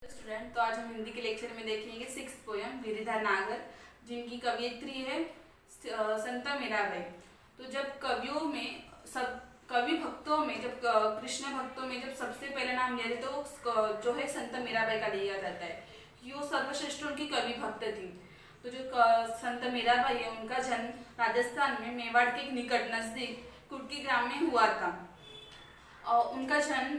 Student, तो आज हम हिंदी के लेक्चर में देखेंगे 6th पोयम गिरिधर नागर, जिनकी कवियत्री है संत मीराबाई। तो जब कवियों में सब कवि भक्तों में जब कृष्ण भक्तों में जब सबसे पहले नाम लिया जाता है तो जो है संत मीराबाई का लिया जाता है कि वो सर्वश्रेष्ठ उनकी कवि भक्त थी। तो जो संत मीराबाई है उनका जन्म राजस्थान में मेवाड़ के निकट नजदीक कुर्की ग्राम में हुआ था। उनका जन्म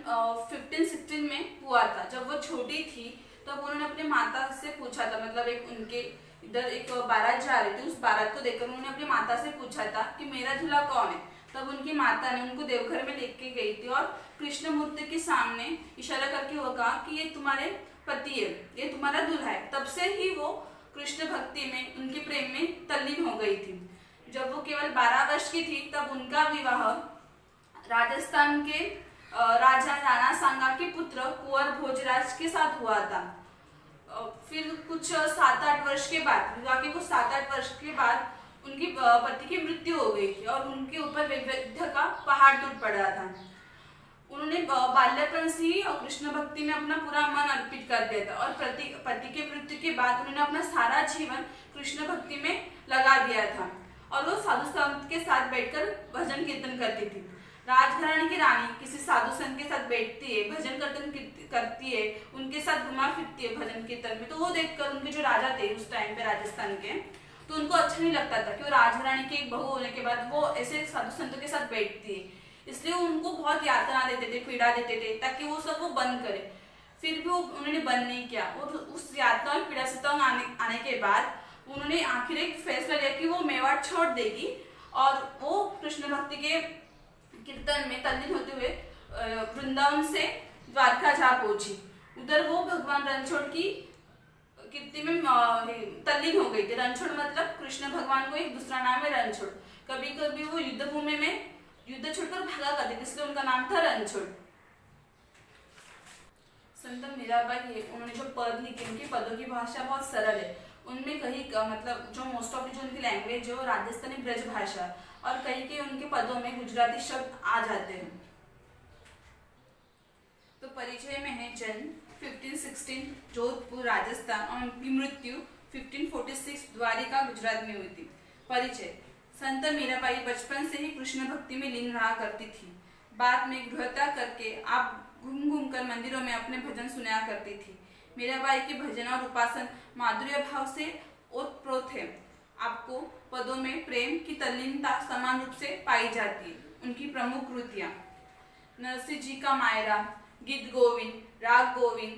1516 में हुआ था। जब वो छोटी थी तब उन्होंने अपने माता से पूछा था, मतलब एक उनके इधर एक बारात जा रही थी, उस बारात को देखकर उन्होंने अपनी माता से पूछा था कि मेरा दूल्हा कौन है। तब उनकी माता ने उनको देवघर में लेके गई थी और कृष्ण मूर्ति के सामने इशारा करके वो कहा कि ये तुम्हारे पति है, ये तुम्हारा दूल्हा है। तब से ही वो कृष्ण भक्ति में उनके प्रेम में तल्लीन हो गई थी। जब वो केवल 12 वर्ष की थी तब उनका विवाह राजस्थान के राजा राणा सांगा के पुत्र कुंवर भोजराज के साथ हुआ था। फिर कुछ 7-8 वर्ष के बाद विवाह के कुछ 7-8 वर्ष के बाद उनकी पति की मृत्यु हो गई थी और उनके ऊपर वैवाहिक का पहाड़ टूट पड़ा था। उन्होंने बाल्यपन से ही कृष्ण भक्ति में अपना पूरा मन अर्पित कर दिया था और पति के मृत्यु के बाद उन्होंने अपना सारा जीवन कृष्ण भक्ति में लगा दिया था और वो साधु संत के साथ बैठकर भजन कीर्तन करती थी। राजघराने की रानी किसी साधु संत के साथ बैठती है, भजन कीर्तन करती है, उनके साथ घुमा फिरती है भजन कीर्तन में। तो वो देखकर उनके जो राजा थे उस टाइम पे राजस्थान के, तो उनको अच्छा नहीं लगता था कि वो राजघराने की एक बहू होने के बाद वो ऐसे साधु संतों के साथ बैठती है। इसलिए उनको बहुत यातना देते थे, पीड़ा देते थे ताकि वो सब वो बंद करे। फिर भी उन्होंने बंद नहीं किया और उस यातना और पीड़ा से तंग आने के बाद उन्होंने आखिर एक फैसला लिया कि वो मेवाड़ छोड़ देगी और वो कृष्ण भक्ति के कीर्तन में तल्लीन होते हुए वृंदावन से द्वारका जा पहुंची। उधर वो भगवान रणछोड़ की कीर्ति में तल्लीन हो गई थी। रणछोड़ मतलब कृष्ण भगवान को एक दूसरा नाम है रणछोड़। कभी कभी वो युद्ध भूमि में युद्ध छोड़कर भागा करते थे, इसलिए उनका नाम था रणछोड़। संत मीराबाई है, उन्होंने जो पद लिखे उनके पदों की भाषा बहुत सरल है। उनमें कहीं मतलब जो मोस्ट ऑफ जो उनकी लैंग्वेज जो राजस्थानी ब्रज भाषा और कहीं के उनके पदों में गुजराती शब्द आ जाते हैं। तो परिचय में है जन्म 1516 जोधपुर राजस्थान और उनकी मृत्यु 1546 द्वारिका गुजरात में हुई थी। परिचय: संत मीराबाई बचपन से ही कृष्ण भक्ति में लीन रहा करती थी। बाद में गृहत्याग करके आप घूम कर मंदिरों में अपने भजन सुनाया करती थी। मीराबाई के भजन और उपासन माधुर्य भाव से ओतप्रोत है। आपको पदों में प्रेम की तल्लीनता समान रूप से पाई जाती है। उनकी प्रमुख कृतियां: नरसिंह जी का मायरा, गीत गोविंद, राग गोविंद,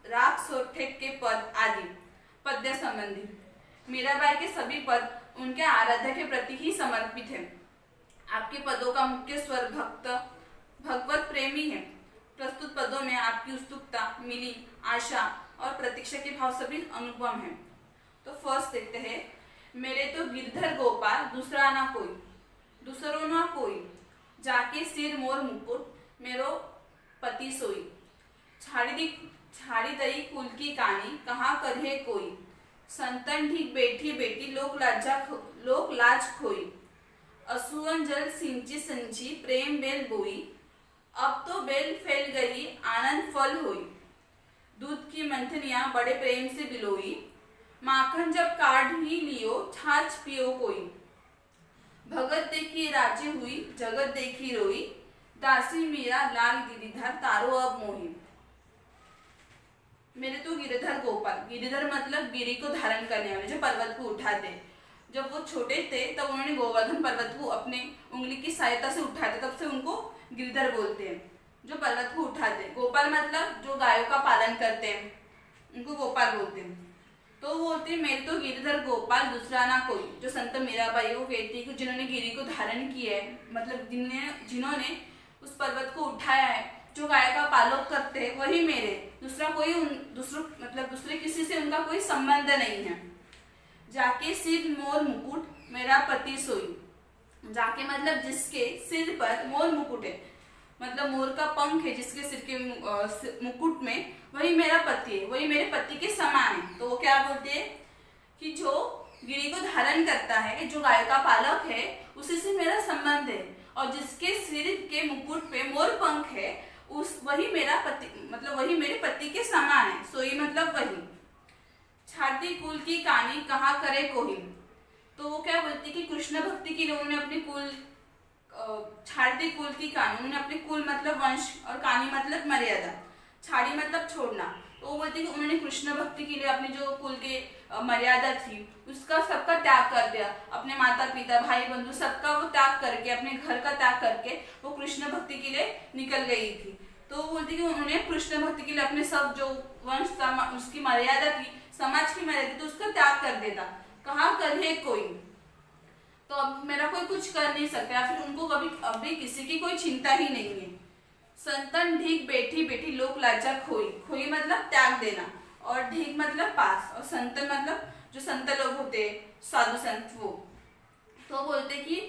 राग सोठेक के पद आदि। पद्य संबंधी: मीराबाई के सभी पद उनके आराध्य के प्रति ही समर्पित है। आपके पदों का मुख्य स्वर भगवत प्रेमी है। प्रस्तुत पदों में आपकी उत्सुकता, मिली, आशा और प्रतीक्षा के भाव सभी अनुपम है। तो फर्स्ट देखते हैं, मेरे तो गिरधर गोपाल दूसरा ना कोई, दूसरो ना कोई, जाके सिर मोर मुकुट मेरो पति सोई। छाड़ी दई कुल की कानी कहाँ करहे कोई, संतन ठीक बैठी बैठी लोक लाज खोई। असुवन जल सिंची संची प्रेम बेल बोई, अब तो बेल फैल गई आनंद फल होई। दूध की मंथनियां बड़े प्रेम से बिलोई, माखन जब काढ़ ही लियो छाछ पियो कोई। भगत देखी राजी हुई जगत देखी रोई, दासी मीरा लाल गिरिधर तारो अब मोही। मेरे तो गिरिधर गोपाल, गिरिधर मतलब गिरी को धारण करने वाले, जो पर्वत को उठाते। जब वो छोटे थे तब उन्होंने गोवर्धन पर्वत को अपने उंगली की सहायता से उठाते, तब से उनको गिरिधर बोलते हैं, जो पर्वत को उठाते। गोपाल मतलब जो गायों का पालन करते हैं, उनको गोपाल बोलते हैं। तो वो बोलते हैं मेरे तो गिरिधर गोपाल दूसरा ना कोई। जो संत मीराबाई वो कहती है जिन्होंने गिरी को धारण किया है, मतलब जिन्होंने उस पर्वत को उठाया है, जो गाय का पालन करते हैं, वही मेरे, दूसरा कोई दूसरे किसी से उनका कोई संबंध नहीं है। जाके सिर मोर मुकुट मेरा पति सोई। जाके मतलब जिसके सिर पर मोर मुकुट है, मतलब मोर का पंख है जिसके सिर के मुकुट में, वही मेरा पति है, वही मेरे पति के समान है। तो वो क्या बोलते हैं कि जो गिरी को धारण करता है, जो गाय का पालक है, उसी से मेरा संबंध है। और जिसके सिर के मुकुट पे मोर पंख है, उस वही मेरा पति, मतलब वही मेरे पति के समान है। सोई मतलब वही। छाती कुल की कहानी कहाँ करे कोई। तो वो क्या बोलती कि कृष्ण भक्ति के लिए उन्होंने अपने कुल, छाड़ी कुल की कहानी, उन्होंने अपने कुल मतलब वंश और कहानी मतलब मर्यादा, छाड़ी मतलब छोड़ना। तो वो बोलती कि उन्होंने कृष्ण भक्ति के लिए अपनी जो कुल के मर्यादा थी उसका सबका त्याग कर दिया, अपने माता पिता भाई बंधु सबका वो त्याग करके, अपने घर का त्याग करके वो कृष्ण भक्ति के लिए निकल गई थी। तो वो बोलती कि उन्होंने कृष्ण भक्ति के लिए अपने सब जो वंश उसकी मर्यादा थी, समाज की मर्यादा थी, तो उसका त्याग कर देता। कहाँ करे कोई, तो अब मेरा कोई कुछ कर नहीं सकता, या फिर उनको कभी अभी किसी की कोई चिंता ही नहीं है। संतन ढीक बैठी बैठी लोक लाजा खोई, खोई मतलब त्याग देना, और ढीक मतलब पास, और संतन मतलब जो संत लोग होते साधु संत वो। तो बोलते कि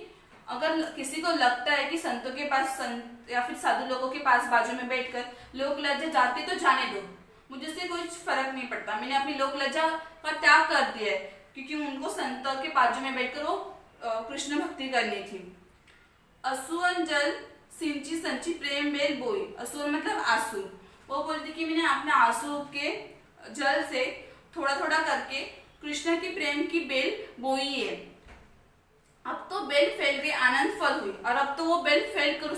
अगर किसी को लगता है कि संतों के पास, संत या फिर साधु लोगों के पास बाजू में बैठकर लोक लज्जा जाते तो जाने दो, मुझे से कुछ फर्क नहीं पड़ता, मैंने अपनी लोक लज्जा का त्याग कर दिया है, क्योंकि उनको संतों के बाजू में बैठकर वो कृष्ण भक्ति करनी थी। असुअन जल सिंची संची प्रेम बेल बोई, असुर मतलब आंसू। वो बोलती कि मैंने अपने आंसू के जल से थोड़ा थोड़ा करके कृष्ण की प्रेम की बेल बोई है। अब तो बेल फैल गई, आनंद फल हुई, और अब तो वो बेल फैल कर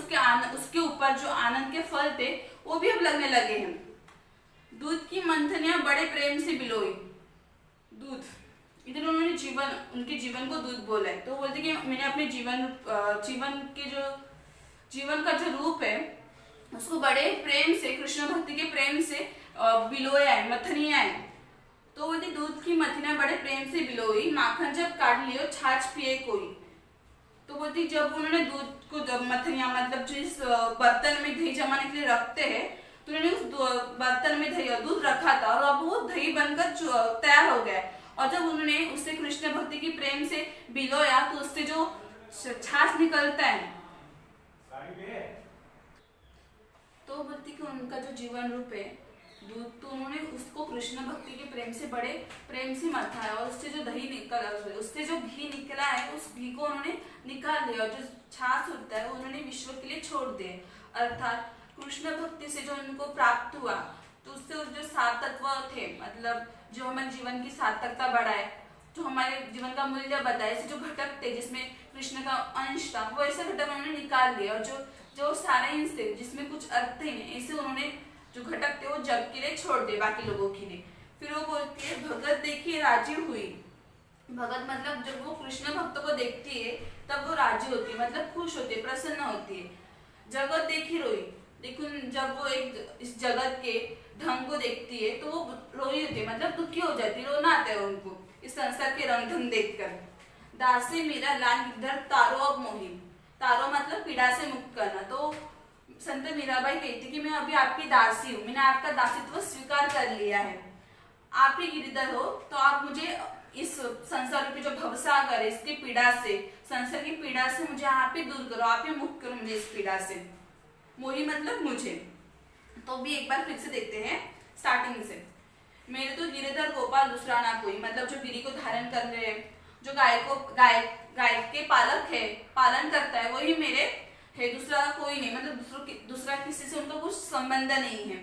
उसके ऊपर जो आनंद के फल थे वो भी अब लगने लगे हैं। दूध की मंथनियां बड़े प्रेम से बिलोई, दूध इधर उन्होंने जीवन, उनके जीवन को दूध बोला है। तो बोलते कि मैंने अपने जीवन का जो रूप है उसको बड़े प्रेम से, कृष्ण भक्ति के प्रेम से बिलोया है, मथनिया है। तो बोलते दूध की मथनिया बड़े प्रेम से बिलोई, माखन जब काट लियो छाछ पिए कोई। तो बोलती जब उन्होंने दूध को मथनिया मतलब जिस बर्तन में दही जमाने के लिए रखते हैं, तो उन्होंने उस बर्तन में दही दूध रखा था, और अब वो दही बनकर तैयार हो गया। और जब उन्होंने उससे कृष्ण भक्ति की प्रेम से बिलोया तो उससे जो छाछ निकलता है, तो बोलती कि उनका जो जीवन रूप है दूध, तो उन्होंने उसको कृष्ण भक्ति के प्रेम से बड़े प्रेम से मथा है, और उससे जो दही निकला, उससे जो घी निकला है उस घी को उन्होंने निकाल दिया, और जो छाछ होता है उन्होंने विश्व के लिए छोड़ दिए। अर्थात कृष्ण भक्ति से जो उनको प्राप्त हुआ, तो उससे जो सात तत्व थे, मतलब जो हमारे जीवन की सार्थकता बढ़ाए, जो हमारे जीवन का मूल्य बताए, ऐसे जो घटक थे जिसमें कृष्ण का अंश था, वो ऐसे घटक उन्होंने निकाल दिया, और जो सारे इंस थे जिसमें कुछ अर्थ थे, ऐसे उन्होंने जो घटक थे वो जग के लिए छोड़ दिए, बाकी लोगों के लिए। फिर वो बोलती है भगत देखी राजी हुई। भगत मतलब जब वो कृष्ण भक्त को देखती है तब वो राजी होती है, मतलब खुश होती है, प्रसन्न होती है। जगत देखी रोई, देखो जब वो एक इस जगत के ढंग को देखती है तो वो रोई होती है, मतलब दुखी हो जाती है, रोना आता है उनको इस संसार के रंग ढंग देखकर। दासी मीरा लाल गिरधर तारो अब मोही, तारो मतलब पीड़ा से मुक्त करना। तो संत मीराबाई कहती कि मैं अभी आपकी दासी हूँ, मैंने आपका दासित्व स्वीकार कर लिया है, आप ही गिरधर हो, तो आप मुझे इस संसार की जो भवसागर है इसकी पीड़ा से, संसार की पीड़ा से मुझे आप ही दूर करो, आप ही मुक्त करो मुझे इस पीड़ा से। मोही मतलब मुझे। तो भी एक बार फिर से देखते हैं स्टार्टिंग से। मेरे तो गिरिधर गोपाल दूसरा ना कोई, मतलब जो गिरी को धारण कर रहे हैं, जो गाय के पालक है, पालन करता है, वही मेरे है, दूसरा कोई नहीं, मतलब दूसरा किसी से उनका कुछ संबंध नहीं है।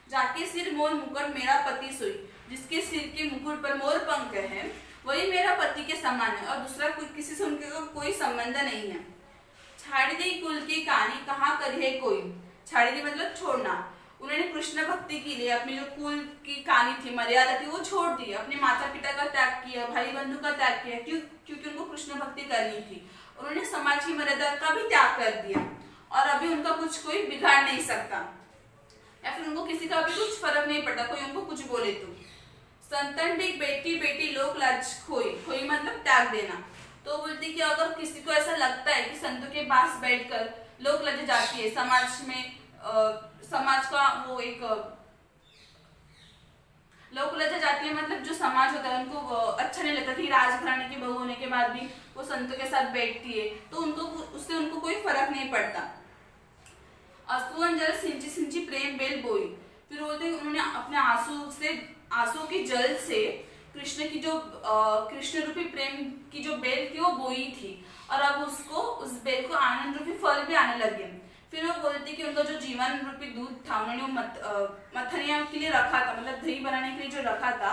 जाके सिर मोर मुकुट मेरा पति सोई, जिसके सिर के मुकुट पर मोर पंख है वही मेरा पति के समान है, और दूसरा किसी से उनके कोई संबंध नहीं है। छाड़ी दी कुल की कहानी कहाँ करी है कोई, छाड़ी दी मतलब छोड़ना। उन्होंने कृष्ण भक्ति के लिए अपनी जो कुल की कहानी थी, मर्यादा थी, वो छोड़ दी, अपने माता पिता का त्याग किया, भाई बंधु का त्याग किया, क्योंकि उनको कृष्ण भक्ति करनी थी। उन्होंने समाज की मर्यादा का भी त्याग कर दिया, और अभी उनका कुछ कोई बिगाड़ नहीं सकता, या फिर उनको किसी का भी कुछ फर्क नहीं पड़ता, कोई उनको कुछ बोले तो। संतन ठीक बेटी बेटी लोक लाज खोई, खोई मतलब त्याग देना। तो बोलती कि अगर किसी को ऐसा लगता है कि संतों के पास बैठकर लोक लज्जा जाती है, समाज में समाज का वो एक लोक लज्जा जाती है, मतलब जो समाज होता है उनको अच्छा नहीं लगता कि राजघराने की बहू होने के बाद भी वो संतों के साथ बैठती है, तो उनको उससे उनको कोई फर्क नहीं पड़ता। अश्रुअन जल सिंची सिंची प्रेम बेल बोई, फिर बोलते उन्होंने अपने आंसू की जल से कृष्ण की जो कृष्ण रूपी प्रेम की जो बेल थी वो बोई थी, और अब उसको उस बेल को आनंद रूपी फल भी आने लगे। फिर वो बोलती कि उनका जो जीवन रूपी दूध था उन्होंने वो मथनिया के लिए रखा था, मतलब दही बनाने के लिए जो रखा था,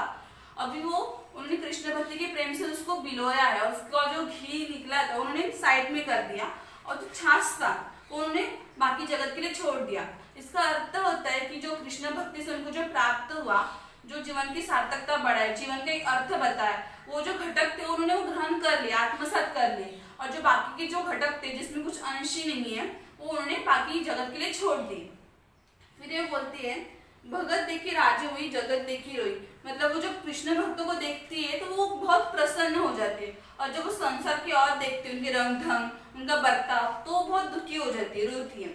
अभी वो उन्होंने कृष्ण भक्ति के प्रेम से उसको बिलोया है और उसका जो घी निकला था उन्होंने साइड में कर दिया और जो छाछ था उन्होंने बाकी जगत के लिए छोड़ दिया। इसका अर्थ होता है कि जो कृष्ण भक्ति से उनको जो प्राप्त हुआ, जो जीवन की सार्थकता बढ़ाए, जीवन का एक अर्थ बताया, वो जो घटक थे उन्होंने वो ग्रहण कर लिया, आत्मसात कर लिए, और जो बाकी के जो घटक थे जिसमें कुछ अंश ही नहीं है वो उन्होंने बाकी जगत के लिए छोड़ दिए। फिर ये बोलती है भगत देखी राजे हुई जगत देखी रोई, मतलब वो जब कृष्ण भक्तों को देखती है तो वो बहुत प्रसन्न हो जाती है, और जब वो संसार की ओर देखती है, उनके रंग ढंग, उनका बर्ताव, तो वो बहुत दुखी हो जाती है, रोती है।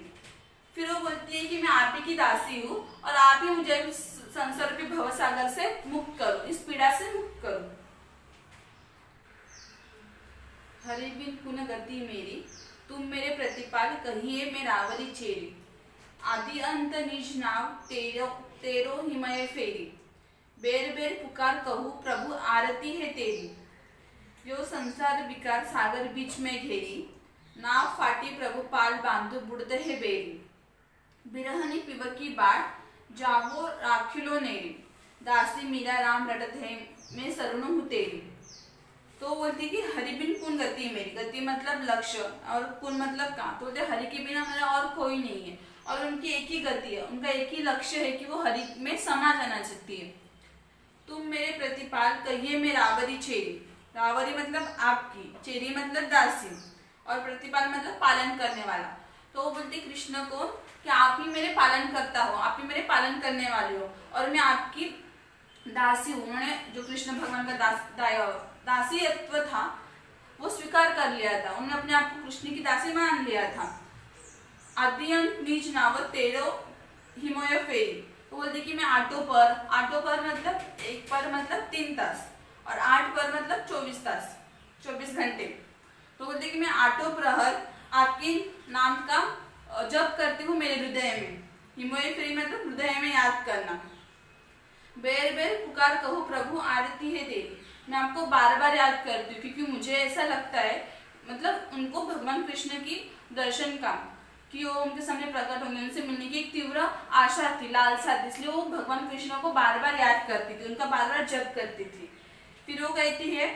फिर वो बोलती है कि मैं आप ही की दासी हूँ और आप ही मुझे संसार के भवसागर से मुक्त करो, इस पीड़ा से मुक्त करो। हरि बिन पुन गति मेरी, तुम मेरे प्रतिपाल कहिए मैं रावली चेरी, आदि अंत निज नाव तेरो तेरो हिमय फेरी, बेर बेर पुकार कहू प्रभु आरती है तेरी, यो संसार विकार सागर बीच में घेरी, नाव फाटी प्रभु पाल बांधो बुड़ते है बेरी, बिरहनी पिबकी बाट जावो राखिलो नेरी, दासी मीरा राम रटत है मैं सरुण हूँ तेरी। तो बोलती कि हरि बिन कुन गति मेरी, गति मतलब लक्ष्य और कुन मतलब कहाँ, तो बोलते हरि के बिना मेरा और कोई नहीं है, और उनकी एक ही गति है, उनका एक ही लक्ष्य है कि वो हरि में समा जाना चाहती है। तुम मेरे प्रतिपाल कहिए मैं रावरी चेरी, रावरी मतलब आपकी, चेरी मतलब दासी, और प्रतिपाल मतलब पालन करने वाला। तो वो बोलती कृष्ण को कि आप ही मेरे पालन करता हो, आप ही मेरे पालन करने वाले हो, और मैं आपकी दासी हूँ। उन्होंने जो कृष्ण भगवान का दासीत्व था वो स्वीकार कर लिया था, उन्होंने अपने आप को कृष्ण की दासी मान लिया था। आद्यंत नीच नावत तेरो हिमोय फेरी, तो बोलते कि मैं आटो पर मतलब एक पर मतलब 3 तास, और 8 पर मतलब 24 तास, 24 घंटे। तो बोलते कि मैं आटो प्रहर आपके नाम का जप करती हूँ मेरे हृदय में, हिमोय फेरी मतलब हृदय में याद करना। बेर बेर पुकार कहो प्रभु आरती है तेरी, मैं आपको बार बार याद करती हूँ क्योंकि मुझे ऐसा लगता है, मतलब उनको भगवान कृष्ण की दर्शन का, कि वो उनके सामने प्रकट होंगे, उनसे मिलने की एक तीव्र आशा थी, लालसा थी, इसलिए वो भगवान कृष्ण को बार बार याद करती थी, उनका बार बार जप करती थी। फिर वो कहती है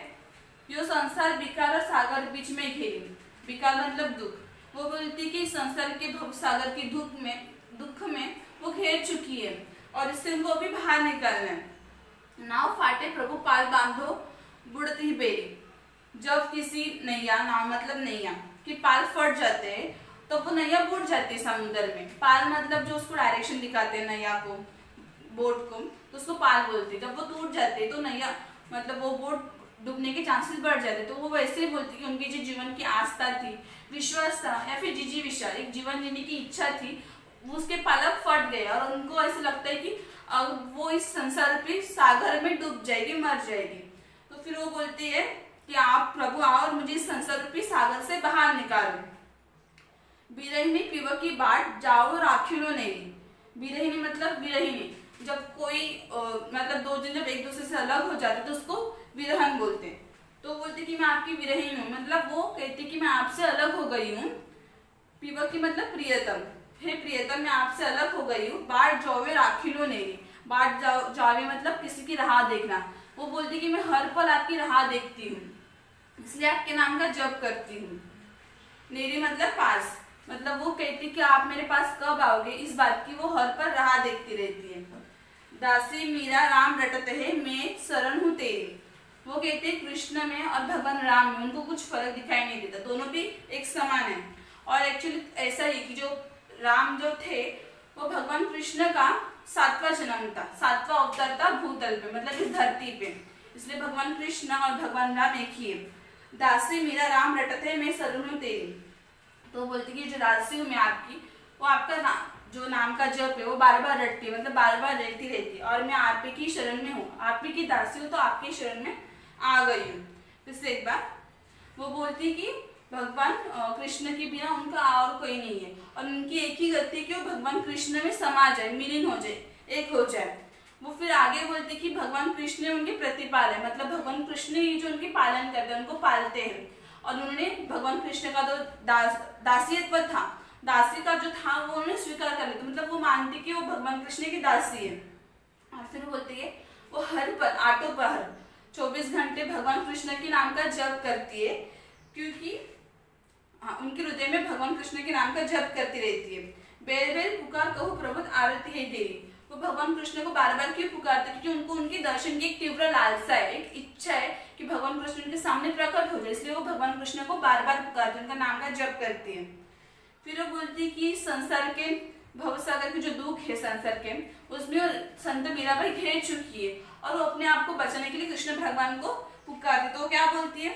यो संसार विकार सागर बीच में घेरी, विकार मतलब दुख, वो बोलती कि संसार के भव सागर की दुख में वो घेर चुकी है और इससे उनको अभी बाहर निकलना है। नाव फाटे प्रभु पाल बांधो बुड़ती बेरी, जब किसी नैया, नाव मतलब नैया, कि पाल फट जाते हैं तो वो नैया बुड़ जाती है समुद्र में। पाल मतलब जो उसको डायरेक्शन दिखाते हैं नैया को, बोट को, तो उसको पाल बोलते हैं। जब वो टूट जाते हैं तो नैया मतलब वो बोट डूबने के चांसेस बढ़ जाते, तो वो वैसे ही बोलती कि उनकी जो जीवन की आस्था थी, विश्वास था, या फिर जिजीविषा, एक जीवन जीने की इच्छा थी, उसके पालक फट गए और उनको ऐसा लगता है कि वो इस संसार पे सागर में डूब जाएगी, मर जाएगी। तो फिर वो बोलती है कि आप प्रभु आओ और मुझे इस संसार रूपी सागर से बाहर निकालो। बिरहिनी पीव की बाट जाओ राखिलो नेरी, बिरहिनी मतलब विरहिनी, जब कोई मतलब 2 जन जब एक दूसरे से अलग हो जाते तो उसको विरहन बोलते हैं। तो बोलते कि मैं आपकी विरहीन हूँ, मतलब वो कहती कि मैं आपसे अलग हो गई हूँ। पीव की मतलब प्रियतम, हे प्रियतम मैं आपसे अलग हो गई हूँ। बाट जावे राखिलो नेरी, बाट जावे मतलब किसी की राह देखना, वो बोलती कि मैं हर पल आपकी राह देखती हूँ, इसलिए आपके नाम का जप करती हूँ। नेरी मतलब पास, मतलब वो कहती कि आप मेरे पास कब आओगे, इस बात की वो हर पल राह देखती रहती है। दासी मीरा राम रटत है मैं शरण हूँ तेरी, वो कहते हैं कृष्ण में और भगवान राम में उनको कुछ फर्क दिखाई नहीं देता, दोनों भी एक समान है। और एक्चुअली ऐसा ही कि जो राम जो थे वो भगवान कृष्ण का 7वां जन्म था, 7वां अवतार था भूतल पे, मतलब इस धरती पे, इसलिए भगवान कृष्ण और भगवान राम एक ही है। दासी मीरा राम रटत है मैं शरण हूँ तेरी, तो बोलती कि जो दासी हूँ मैं आपकी, वो आपका जो नाम का जप है वो बार बार रटती है, मतलब बार बार रटती रहती है, और मैं आप ही की शरण में हूँ, आप ही की दासी हूँ तो आपकी शरण में आ गई हूँ। फिर एक बार वो बोलती कि भगवान कृष्ण के बिना उनका और कोई नहीं है, और उनकी एक ही गति कि वो भगवान कृष्ण में समा जाए, मिलीन हो जाए, एक हो जाए। वो फिर आगे बोलते कि भगवान कृष्ण उनके प्रतिपाल है, मतलब भगवान कृष्ण ही जो उनके पालन करते हैं, उनको पालते हैं, और उन्होंने भगवान कृष्ण का जो दासियत्व था दासी का जो था वो उन्होंने स्वीकार कर लिया, मतलब वो मानती कि वो भगवान कृष्ण की दासी है। और फिर बोलती है वो हर पल आटो पहर 24 घंटे भगवान कृष्ण के नाम का जप करती है, क्योंकि उनके हृदय में भगवान कृष्ण के नाम का जप करती रहती है। बेर बेर पुकार कहो प्रभु आरती है तेरी, वो भगवान कृष्ण को बार बार क्यों पुकारते, क्योंकि उनको उनके दर्शन की एक तीव्र लालसा है, एक इच्छा है कि भगवान कृष्ण उनके सामने प्रकट हो जाए, इसलिए वो भगवान कृष्ण को बार बार पुकारते, उनका नाम का जप करती है। फिर वो बोलती है कि संसार के भवसागर के जो दुख है संसार के, उसमें संत मीराबाई घेर चुकी है और वो अपने आप को बचाने के लिए कृष्ण भगवान को पुकारती। तो क्या बोलती है,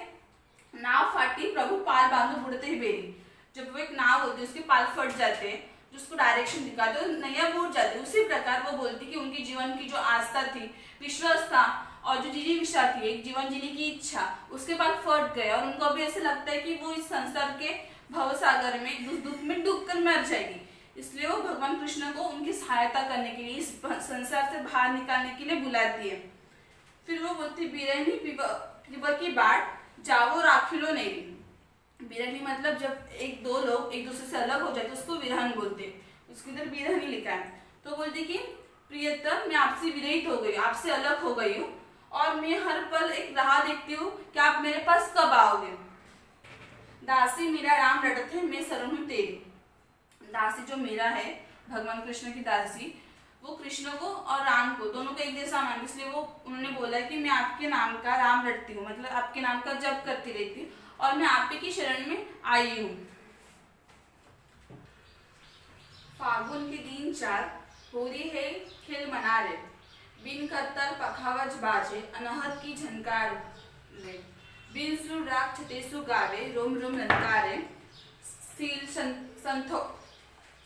नाव फाटी प्रभु पाल बांधो बुड़ते ही बेरी। जब वो एक नाव होती है उसके पाल फट जाते हैं, जो उसको डायरेक्शन दिखाते हैं, नैया बूझ जाती है, उसी प्रकार वो बोलती कि उनके जीवन की जो आस्था थी, विश्वास था और जो जिजीविषा थी, एक जीवन जीने की इच्छा, उसके पाल फट गए और उनको अभी ऐसे लगता है कि वो इस संसार के भव सागर में दुख में डूब कर मर जाएगी, इसलिए वो भगवान कृष्ण को उनकी सहायता करने के लिए, इस संसार से बाहर निकालने के लिए बुलाती है। फिर वो बोलती बिरहनी पिब की बाट जाओ राखिलो नहीं। बिरहनी मतलब जब एक दो लोग एक दूसरे से अलग हो जाते तो उसको विरहन बोलते, उसके इधर बिरहनी लिखा है। तो बोलती कि प्रियतम मैं आपसे विरहित हो गई, आपसे अलग हो गई हूँ और मैं हर पल एक राह देखती हूँ कि आप मेरे पास कब आओगे। दासी मीरा राम रटते मैं शरण हूँ तेरी। दासी जो मीरा है भगवान कृष्ण की दासी, वो कृष्ण को और राम को दोनों को एक जैसा मान, इसलिए वो उन्होंने बोला कि मैं आपके नाम का राम रटती हूँ, मतलब आपके नाम का जप करती रहती हूँ और मैं आप की शरण में आई हूँ। फागुन के दिन 4 होरी है खेल मनारे, बिन करतर पखावज बाजे अनहद की झनकार ले, बिन सुर राग छतेसु गावे रोम रोम ललकारे, सील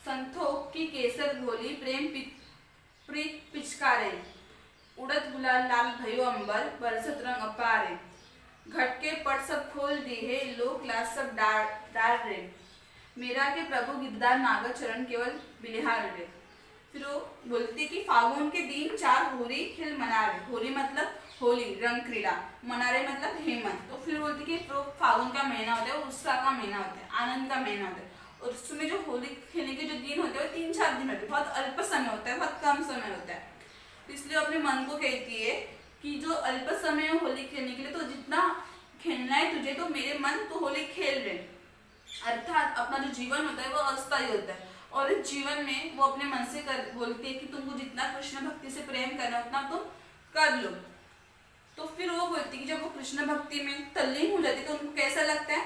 संथोक की केसर घोली प्रेम प्रीत पिचकारे, उड़द गुलाल लाल भयो अंबर बरसत रंग अपारे, घट के पट सब खोल दिए लोक लाज सब डार रे, मेरा के प्रभु गिरधार नागर चरण केवल बिलिहार रे। फिर वो बोलती कि फागुन के दिन 4 होरी खेल मना रहे, होली मतलब होली रंग क्रीड़ा, मना रहे मतलब हेमंत। तो फिर बोलती कि फागुन का महीना होता है, उत्साह का महीना होता है, आनंद का महीना होता है, और उसमें जो होली खेलने के जो दिन होते हैं वो 3-4 दिन होते हैं, बहुत अल्प समय होता है, बहुत कम समय होता है। इसलिए अपने मन को कहती है कि जो अल्प समय है होली खेलने के लिए, तो जितना खेलना है तुझे तो मेरे मन तो होली खेल रहे, अर्थात अपना जो जीवन होता है वो अस्थायी होता है और इस जीवन में वो अपने मन से बोलती है कि तुमको जितना कृष्ण भक्ति से प्रेम करना उतना तुम कर लो। तो फिर वो बोलती कि जब वो कृष्ण भक्ति में तल्लीन हो जाती तो उनको कैसा लगता है,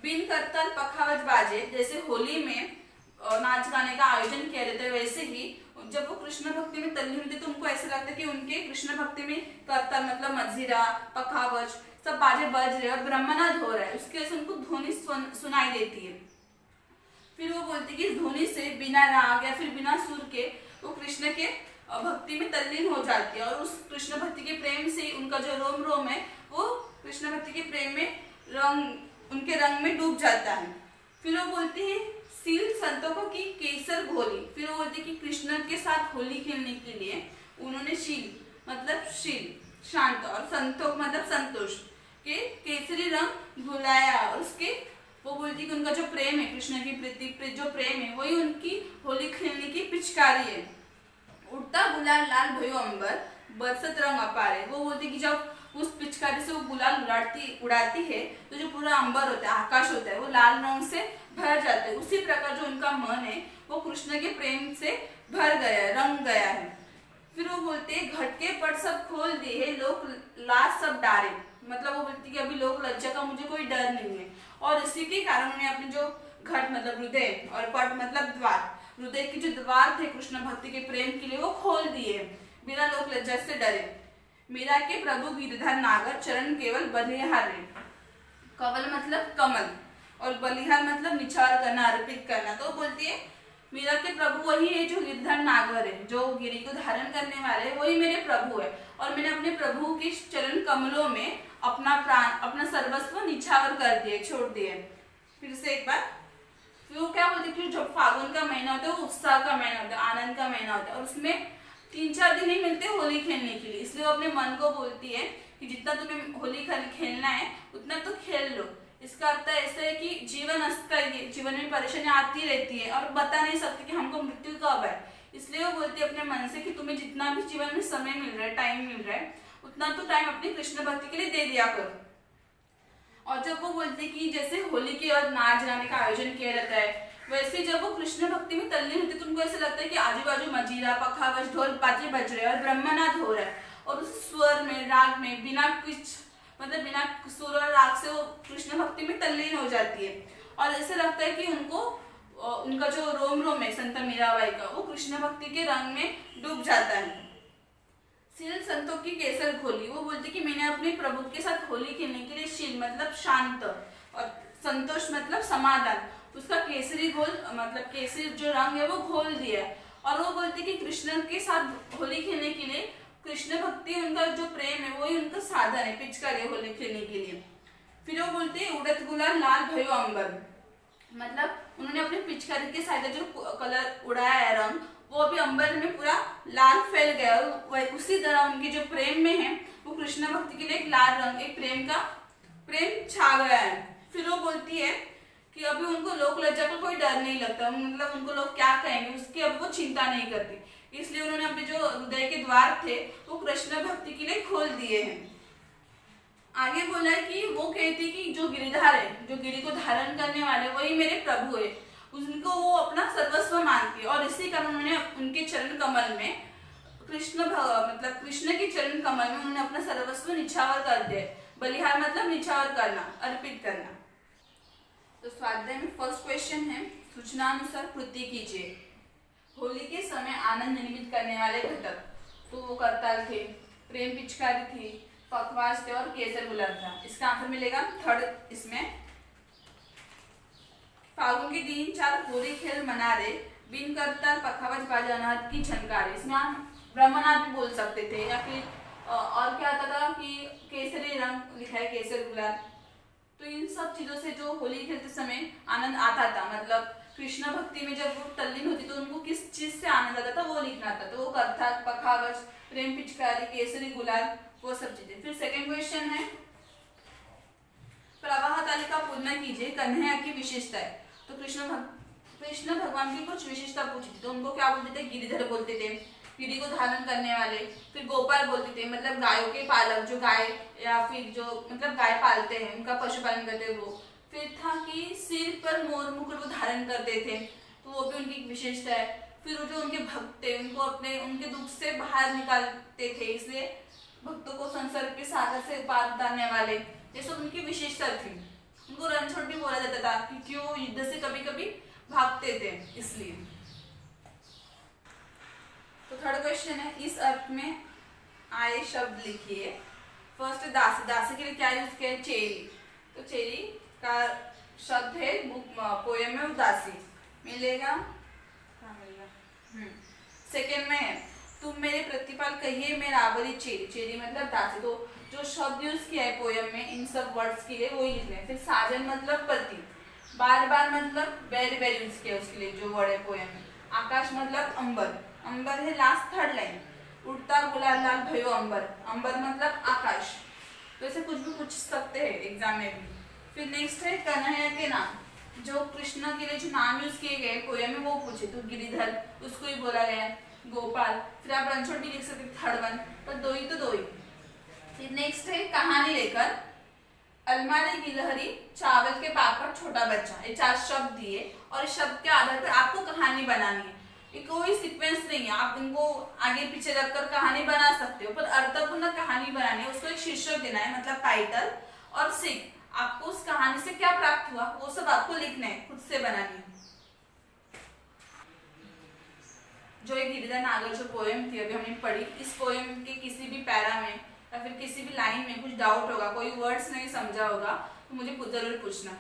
बिन करतल पखावज बाजे, जैसे होली में नाच गाने का आयोजन किया जाता है वैसे ही जब वो कृष्ण भक्ति में तल्लीन होती तो उनको ऐसा लगता है कि उनके कृष्ण भक्ति में करतल मतलब मजीरा पखावज सब बाजे बज रहे और ब्रह्मनाद हो रहा है, उसकी वजह से उनको ध्वनि सुनाई देती है। फिर वो बोलती कि इस ध्वनि से बिना राग या फिर बिना सुर के वो कृष्ण के भक्ति में तल्लीन हो जाती है और उस कृष्ण भक्ति के प्रेम से उनका जो रोम रोम है वो कृष्ण भक्ति के प्रेम में उनके रंग में डूब जाता है। फिर वो बोलती है सील संतों की केसर घोली, फिर वो बोलती कि कृष्ण के साथ होली खेलने के लिए उन्होंने शील मतलब शील शांत और संतोष मतलब संतोष के केसरी रंग घुलाया और उसके वो बोलती कि उनका जो प्रेम है कृष्ण के प्रति जो प्रेम है वही उनकी होली खेलने की पिचकारी है। उड़ता गुलाल लाल भयो अंबर बरसत रंग अपारे, वो बोलती कि जब उस पिचकारी से वो गुलाल उड़ाती है तो जो पूरा अंबर होता है आकाश होता है वो लाल रंग से भर जाता है। उसी प्रकार जो उनका मन है वो कृष्ण के प्रेम से भर गया है, रंग गया है। फिर वो बोलते हैं घट के पट सब खोल दिए लोक लाज सब डारे, मतलब वो बोलती कि अभी लोक लज्जा का मुझे कोई डर नहीं है और इसी के कारण उन्हें अपने जो घट मतलब हृदय और पट मतलब द्वार, हृदय के जो द्वार थे कृष्ण भक्ति के प्रेम के लिए वो खोल दिए बिना लोक लज्जा से डरे। मीरा के प्रभु गिरधर नागर चरण केवल बलिहार रे, कवल मतलब कमल और बलिहार मतलब निछावर करना अर्पित करना। तो बोलती है मीरा के प्रभु वही है जो गिरधर नागर है, जो गिरी को धारण करने वाले वही मेरे प्रभु है और मैंने अपने प्रभु के चरण कमलों में अपना प्राण अपना सर्वस्व निछावर कर दिए छोड़ दिए। फिर से एक बार फिर वो क्या बोलती है, जब फागुन का महीना होता है वो उत्साह का महीना होता है, आनंद का महीना होता है और उसमें 3-4 दिन ही मिलते होली खेलने के लिए, इसलिए वो अपने मन को बोलती है कि जितना तुम्हें होली खेलना है उतना तो खेल लो, इसका अर्थ ऐसा है कि जीवन अस्थायी है, जीवन में परेशानी आती रहती है और बता नहीं सकते कि हमको मृत्यु कब है। इसलिए वो बोलती है अपने मन से कि तुम्हें जितना भी जीवन में समय मिल रहा है, टाइम मिल रहा है, उतना तो टाइम अपनी कृष्ण भक्ति के लिए दे दिया करो। और जब वो बोलती है कि जैसे होली के बाद नाच गाने का आयोजन किया जाता है, वैसे जब वो कृष्ण भक्ति में तल्लीन होती है तो उनको ऐसा लगता है कि आजू बाजू मजीरा, पखावज, ढोल बाजे बज रहे हैं और ब्रह्मनाद हो रहा है, और उस स्वर में, राग में बिना कुछ मतलब बिना सुर और राग से वो कृष्ण भक्ति में तल्लीन हो जाती है। और ऐसा लगता है कि उनको उनका जो रोम रोम है संत मीराबाई का, वो कृष्ण भक्ति के रंग में डूब जाता है। शील संतों की केसर खोली, वो बोलती कि मैंने अपने प्रभु के साथ होली खेलने के लिए शील मतलब शांत और संतोष मतलब समाधान, उसका केसरी घोल मतलब केसरी जो रंग है वो घोल दिया है। और वो बोलती कि कृष्ण के साथ होली खेलने के लिए कृष्ण भक्ति उनका जो प्रेम है वही उनका साधन है, पिचकारी होली खेलने के लिए। फिर वो बोलते हैं उड़त गुलाल लाल भयो अंबर, मतलब उन्होंने अपने पिचकारी के साथ जो कलर उड़ाया है रंग, वो अभी अंबर में पूरा लाल फैल गया। और उसी तरह उनके जो प्रेम में है वो कृष्ण भक्ति के लिए एक लाल रंग, एक प्रेम छा गया है। फिर वो बोलती है कि अभी उनको लोक लज्जा का कोई डर नहीं लगता, मतलब उनको लोग क्या कहेंगे उसकी अब वो चिंता नहीं करती। इसलिए उन्होंने अपने जो हृदय के द्वार थे वो कृष्ण भक्ति के लिए खोल दिए हैं। आगे बोला है कि वो कहती कि जो गिरिधार है, जो गिरि को धारण करने वाले वही मेरे प्रभु है, उनको वो अपना सर्वस्व मानती है। और इसी कारण उन्होंने उनके चरण कमल में मतलब कृष्ण के चरण कमल में उन्होंने अपना सर्वस्व निछावर कर दिया। बलिहार मतलब निछावर करना, अर्पित करना। तो स्वाध्याय में फर्स्ट क्वेश्चन है, सूचनानुसार कृति कीजिए। होली के समय आनंद निर्मित करने वाले घटक, तो वो करताल थे, प्रेम पिचकारी थी, पखवाज थे और केसर गुलाब था। इसका आंसर मिलेगा थर्ड। इसमें फागुन के दिन चार होली खेल मना रहे, बिन करताल पखावज बाजा अनाहत की झनकारे, इसमें हम ब्रह्मनाथ भी बोल सकते थे, या फिर और क्या आता था कि केसरी रंग लिखा है, केसर गुलाब। तो इन सब चीजों से जो होली खेलते समय आनंद आता था, मतलब कृष्ण भक्ति में जब वो तल्लीन होती तो उनको किस चीज से आनंद आता था वो लिखना था। तो वो करताल, पखावज, प्रेम पिचकारी, केसरी गुलाल, वो सब चीजें। फिर सेकंड क्वेश्चन है, प्रवाह तालिका पूर्ण कीजिए, कन्हैया की विशेषता है। तो कृष्ण भगवान की कुछ विशेषता पूछी थी, तो उनको क्या बोलते थे, गिरिधर बोलते थे, गिरि को धारण करने वाले। फिर गोपाल बोलते थे, मतलब गायों के पालक, जो गाय या फिर जो मतलब गाय पालते हैं उनका पशुपालन करते हैं वो। फिर था कि सिर पर मोर मुकुट वो धारण करते थे, तो वो भी उनकी विशेषता है। फिर जो उनके भक्त थे उनको उनके दुख से बाहर निकालते थे, इसलिए भक्तों को संसार के सागर से पार उतारने वाले, ये सब उनकी विशेषता थी। उनको रणछोड़ भी बोला जाता था क्योंकि वो युद्ध से कभी कभी भागते थे, इसलिए। तो थर्ड क्वेश्चन है, इस अर्थ में आए शब्द लिखिए। फर्स्ट दासी, दासी के लिए क्या यूज किया है, चेरी। तो चेरी का शब्द है पोयम में उदासी, मिलेगा क्या मिलेगा। सेकेंड में है, तुम मेरे प्रतिपाल कहिए मैं रावरी चेरी, चेरी मतलब दासी। तो जो शब्द यूज किया है पोयम में इन सब वर्ड्स के लिए वही लिखना है। फिर साजन मतलब पति, बार बार मतलब वेरी वेरी यूज किया उसके लिए जो वर्ड है पोयम में। आकाश मतलब अंबर, अंबर है लास्ट थर्ड लाइन। उड़ता गुलाल लाल भयो अंबर, अंबर मतलब आकाश। तो ऐसे कुछ भी पूछ सकते हैं एग्जाम में भी। फिर नेक्स्ट है कन्हैया के नाम, जो कृष्ण के लिए जो नाम यूज किए गए पोयम में वो पूछे, तो गिरिधर उसको ही बोला गया, गोपाल। फिर आप रणछोड़ भी लिख सकते थर्ड वन, पर दो ही तो दो ही। फिर नेक्स्ट है कहानी लेकर, अलमारी गिलहरी, चावल के पापड़, छोटा बच्चा, ये चार शब्द दिए और इस शब्द के आधार पर आपको कहानी बनानी है। ये कोई सीक्वेंस नहीं है, आप इनको आगे पीछे रखकर कहानी बना सकते हो, पर अर्थपूर्ण कहानी बनानी है, उसको एक शीर्षक देना है, मतलब टाइटल और सीख। आपको उस कहानी से क्या प्राप्त हुआ वो सब आपको लिखना है, खुद से बनानी है। जो एक गिरिधर नागर जो पोएम थी अभी हमने पढ़ी, इस पोएम के किसी भी पैरा में या फिर किसी भी लाइन में कुछ डाउट होगा, कोई वर्ड्स नहीं समझा होगा, तो मुझे जरूर पूछना।